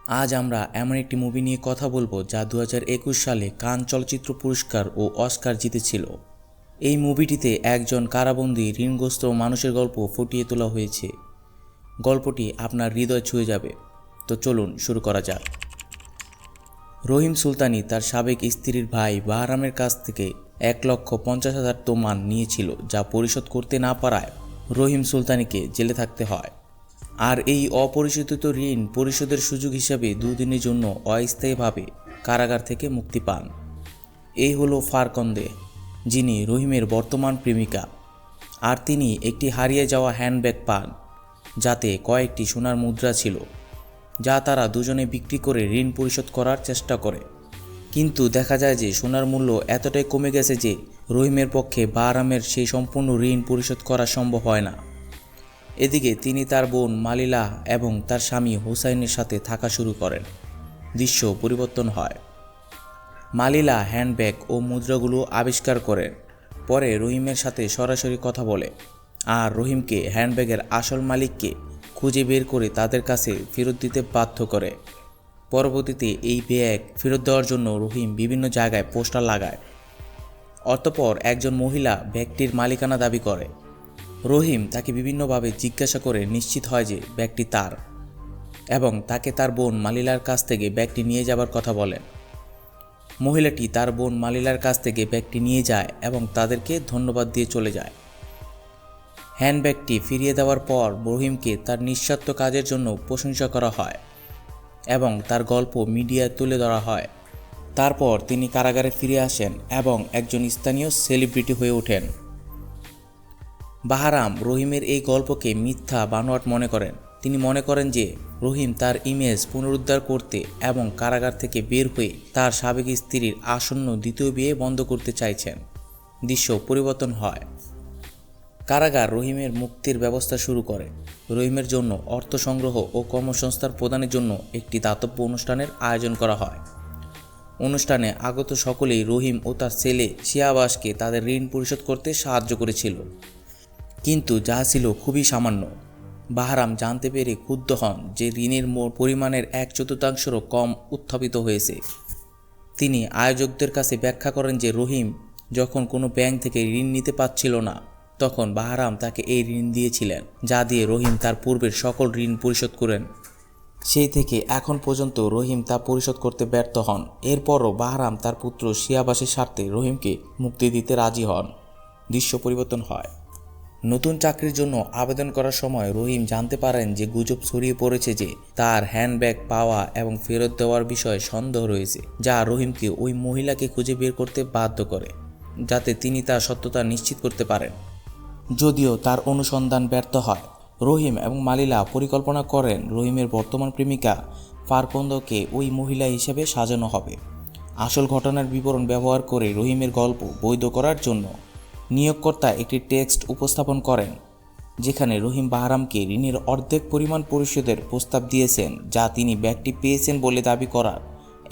আজ আমরা এমন একটি মুভি নিয়ে কথা বলবো যা 2021 সালে কান চলচ্চিত্র পুরস্কার ও অস্কার জিতেছিল। এই মুভিটিতে একজন কারাবন্দী ঋণগ্রস্ত মানুষের গল্প ফুটিয়ে তোলা হয়েছে। গল্পটি আপনার হৃদয় ছুঁয়ে যাবে। তো চলুন শুরু করা যাক। রহিম সুলতানি তার সাবেক স্ত্রীর ভাই বাহরামের কাছ থেকে 1,50,000 তোমান নিয়েছিল, যা পরিশোধ করতে না পারায় রহিম সুলতানিকে জেলে থাকতে হয়। আর এই অপরিশোধিত ঋণ পরিশোধের সুযোগ হিসাবে 2 দিনের জন্য অস্থায়ীভাবে কারাগার থেকে মুক্তি পান। এই হলো ফারকন্দে, যিনি রহিমের বর্তমান প্রেমিকা। আর তিনি একটি হারিয়ে যাওয়া হ্যান্ডব্যাগ পান, যাতে কয়েকটি সোনার মুদ্রা ছিল, যা তারা দুজনে বিক্রি করে ঋণ পরিশোধ করার চেষ্টা করে। কিন্তু দেখা যায় যে সোনার মূল্য এতটাই কমে গেছে যে রহিমের পক্ষে বাহরামের সেই সম্পূর্ণ ঋণ পরিশোধ করা সম্ভব হয় না। এদিকে তিনি তার বোন মালিলা এবং তার স্বামী হুসাইনের সাথে থাকা শুরু করেন। দৃশ্য পরিবর্তন হয়। মালিলা হ্যান্ডব্যাগ ও মুদ্রাগুলো আবিষ্কার করেন, পরে রহিমের সাথে সরাসরি কথা বলে আর রহিমকে হ্যান্ডব্যাগের আসল মালিককে খুঁজে বের করে তাদের কাছে ফেরত দিতে বাধ্য করে। পরবর্তীতে এই ব্যাগ ফেরত দেওয়ার জন্য রহিম বিভিন্ন জায়গায় পোস্টার লাগায়। অতঃপর একজন মহিলা ব্যাগটির মালিকানা দাবি করে। রহিম তাকে বিভিন্নভাবে জিজ্ঞাসা করে নিশ্চিত হয় যে ব্যাগটি তার, এবং তাকে তার বোন মালিলার কাছ থেকে ব্যাগটি নিয়ে যাবার কথা বলেন। মহিলাটি তার বোন মালিলার কাছ থেকে ব্যাগটি নিয়ে যায় এবং তাদেরকে ধন্যবাদ দিয়ে চলে যায়। হ্যান্ডব্যাগটি ফিরিয়ে দেওয়ার পর রহিমকে তার নিঃস্বার্থ কাজের জন্য প্রশংসা করা হয় এবং তার গল্প মিডিয়ায় তুলে ধরা হয়। তারপর তিনি কারাগারে ফিরে আসেন এবং একজন স্থানীয় সেলিব্রিটি হয়ে ওঠেন। বাহরাম রহিমের এই গল্পকে মিথ্যা বানোয়াট মনে করেন। তিনি মনে করেন যে রহিম তার ইমেজ পুনরুদ্ধার করতে এবং কারাগার থেকে বের হয়ে তার সাবেক স্ত্রীর আসন্ন দ্বিতীয় বিয়ে বন্ধ করতে চাইছেন। দৃশ্য পরিবর্তন হয়। কারাগার রহিমের মুক্তির ব্যবস্থা শুরু করে। রহিমের জন্য অর্থ সংগ্রহ ও কর্মসংস্থান প্রদানের জন্য একটি দাতব্য অনুষ্ঠানের আয়োজন করা হয়। অনুষ্ঠানে আগত সকলেই রহিম ও তার ছেলে শিয়াবাসকে তাদের ঋণ পরিশোধ করতে সাহায্য করেছিল, কিন্তু যা ছিল খুবই সামান্য। বাহরাম জানতে পেরে ক্ষুব্ধ হন যে ঋণের পরিমাণের 1/4 কম উত্থাপিত হয়েছে। তিনি আয়োজকদের কাছে ব্যাখ্যা করেন যে রহিম যখন কোনো ব্যাংক থেকে ঋণ নিতে পারছিল না, তখন বাহরাম তাকে এই ঋণ দিয়েছিলেন, যা দিয়ে রহিম তার পূর্বের সকল ঋণ পরিশোধ করেন। সেই থেকে এখন পর্যন্ত রহিম তা পরিশোধ করতে ব্যর্থ হন। এরপরও বাহরাম তার পুত্র শিয়াবাসের স্বার্থে রহিমকে মুক্তি দিতে রাজি হন। দৃশ্য পরিবর্তন হয়। নতুন চাকরির জন্য আবেদন করার সময় রহিম জানতে পারেন যে গুজব ছড়িয়ে পড়েছে যে তার হ্যান্ডব্যাগ পাওয়া এবং ফেরত দেওয়ার বিষয়ে সন্দেহ রয়েছে, যা রহিমকে ওই মহিলাকে খুঁজে বের করতে বাধ্য করে, যাতে তিনি তার সত্যতা নিশ্চিত করতে পারেন। যদিও তার অনুসন্ধান ব্যর্থ হয়, রহিম এবং মালিলা পরিকল্পনা করেন রহিমের বর্তমান প্রেমিকা ফারকন্দকে ওই মহিলা হিসেবে সাজানো হবে। আসল ঘটনার বিবরণ ব্যবহার করে রহিমের গল্প বৈধ করার জন্য নিয়োগকর্তা একটি টেক্সট উপস্থাপন করেন, যেখানে রহিম বাহরামকে ঋণের অর্ধেক পরিমাণ পরিশোধের প্রস্তাব দিয়েছেন, যা তিনি ব্যাগটি পেয়েছেন বলে দাবি করার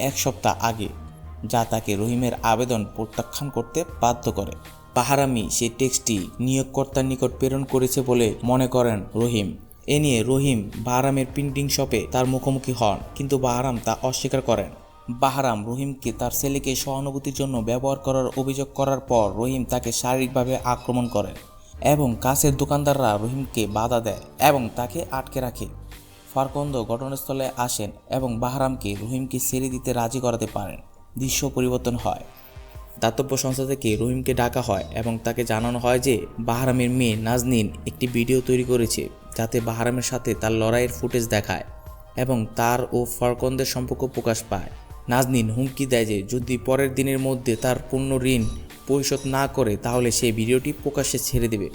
1 সপ্তাহ আগে, যা তাকে রহিমের আবেদন প্রত্যাখ্যান করতে বাধ্য করে। বাহরামই সেই টেক্সটটি নিয়োগকর্তার নিকট প্রেরণ করেছে বলে মনে করেন রহিম। এ নিয়ে রহিম বাহরামের প্রিন্টিং শপে তার মুখোমুখি হন, কিন্তু বাহরাম তা অস্বীকার করেন। বাহরাম রহিমকে তার ছেলেকে সহানুভূতির জন্য ব্যবহার করার অভিযোগ করার পর রহিম তাকে শারীরিকভাবে আক্রমণ করেন এবং কাছের দোকানদাররা রহিমকে বাধা দেয় এবং তাকে আটকে রাখে। ফারকন্দ ঘটনাস্থলে আসেন এবং বাহরামকে রহিমকে ছেড়ে দিতে রাজি করাতে পারেন। দৃশ্য পরিবর্তন হয়। দাতব্য সংস্থা থেকে রহিমকে ডাকা হয় এবং তাকে জানানো হয় যে বাহরামের মেয়ে নাজনীন একটি ভিডিও তৈরি করেছে, যাতে বাহরামের সাথে তার লড়াইয়ের ফুটেজ দেখায় এবং তার ও ফারকন্দের সম্পর্ক প্রকাশ পায়। নাজনীন হুমকি দেয় যে যদি পরের দিনের মধ্যে তার পূর্ণ ঋণ পরিশোধ না করে তাহলে সেই ভিডিওটি প্রকাশ্যে ছেড়ে দেবে।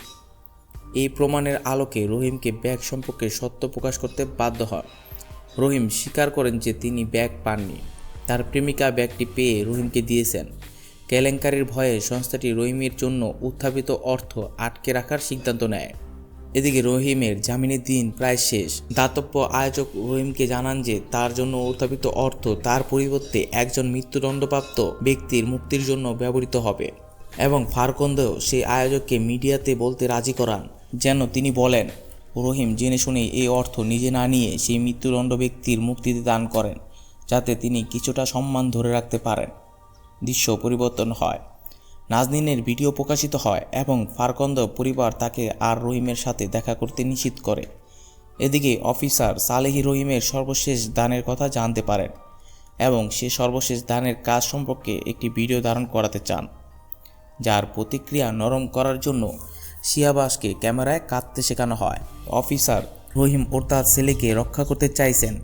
এই প্রমাণের আলোকে রহিমকে ব্যাগ সম্পর্কে সত্য প্রকাশ করতে বাধ্য হন। রহিম স্বীকার করেন যে তিনি ব্যাগ পাননি, তার প্রেমিকা ব্যাগটি পেয়ে রহিমকে দিয়েছেন। কেলেঙ্কারির ভয়ে সংস্থাটি রহিমের জন্য উত্থাপিত অর্থ আটকে রাখার সিদ্ধান্ত নেয়। এদিকে রহিমের জামিনের দিন প্রায় শেষ। দাতব্য আয়োজক রহিমকে জানান যে তার জন্য উত্থাপিত অর্থ তার পরিবর্তে একজন মৃত্যুদণ্ডপ্রাপ্ত ব্যক্তির মুক্তির জন্য ব্যবহৃত হবে, এবং ফারকন্দ সেই আয়োজককে মিডিয়াতে বলতে রাজি করান যেন তিনি বলেন রহিম জেনে শুনে এই অর্থ নিজে না নিয়ে সেই মৃত্যুদণ্ড ব্যক্তির মুক্তিতে দান করেন, যাতে তিনি কিছুটা সম্মান ধরে রাখতে পারেন। দৃশ্য পরিবর্তন হয়, নাজনীনের ভিডিও প্রকাশিত হয় এবং ফারকন্দ পরিবার তাকে আর রহিমের সাথে দেখা করতে নিষেধ করে। এদিকে অফিসার সালেহী রহিমের সর্বশেষ দানের কথা জানতে পারেন এবং সে সর্বশেষ দানের কাজ সম্পর্কে একটি ভিডিও ধারণ করাতে চান, যার প্রতিক্রিয়া নরম করার জন্য শিয়াবাসকে ক্যামেরায় কাঁদতে শেখানো হয়। অফিসার রহিম ও তার ছেলেকে রক্ষা করতে চাইছেন।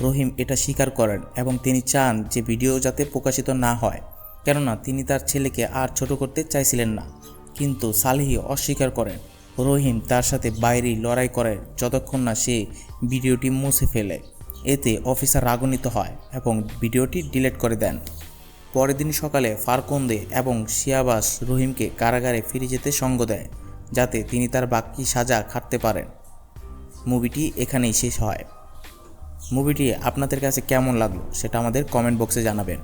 রহিম এটা স্বীকার করেন এবং তিনি চান যে ভিডিও যাতে প্রকাশিত না হয়, কেননা তিনি তার ছেলেকে আর ছোট করতে চাইছিলেন না। কিন্তু সালেহী অস্বীকার করেন। রহিম তার সাথে বাইরেই লড়াই করে যতক্ষণ না সে ভিডিওটি মুছে ফেলে। এতে অফিসার রাগান্বিত হয় এবং ভিডিওটি ডিলিট করে দেন। পরের দিন সকালে ফারকন্দে এবং শিয়াবাস রহিমকে কারাগারে ফিরে যেতে সঙ্গ দেয়, যাতে তিনি তার বাকি সাজা খাটতে পারেন। মুভিটি এখানেই শেষ হয়। মুভিটি আপনাদের কাছে কেমন লাগলো সেটা আমাদের কমেন্ট বক্সে জানাবেন।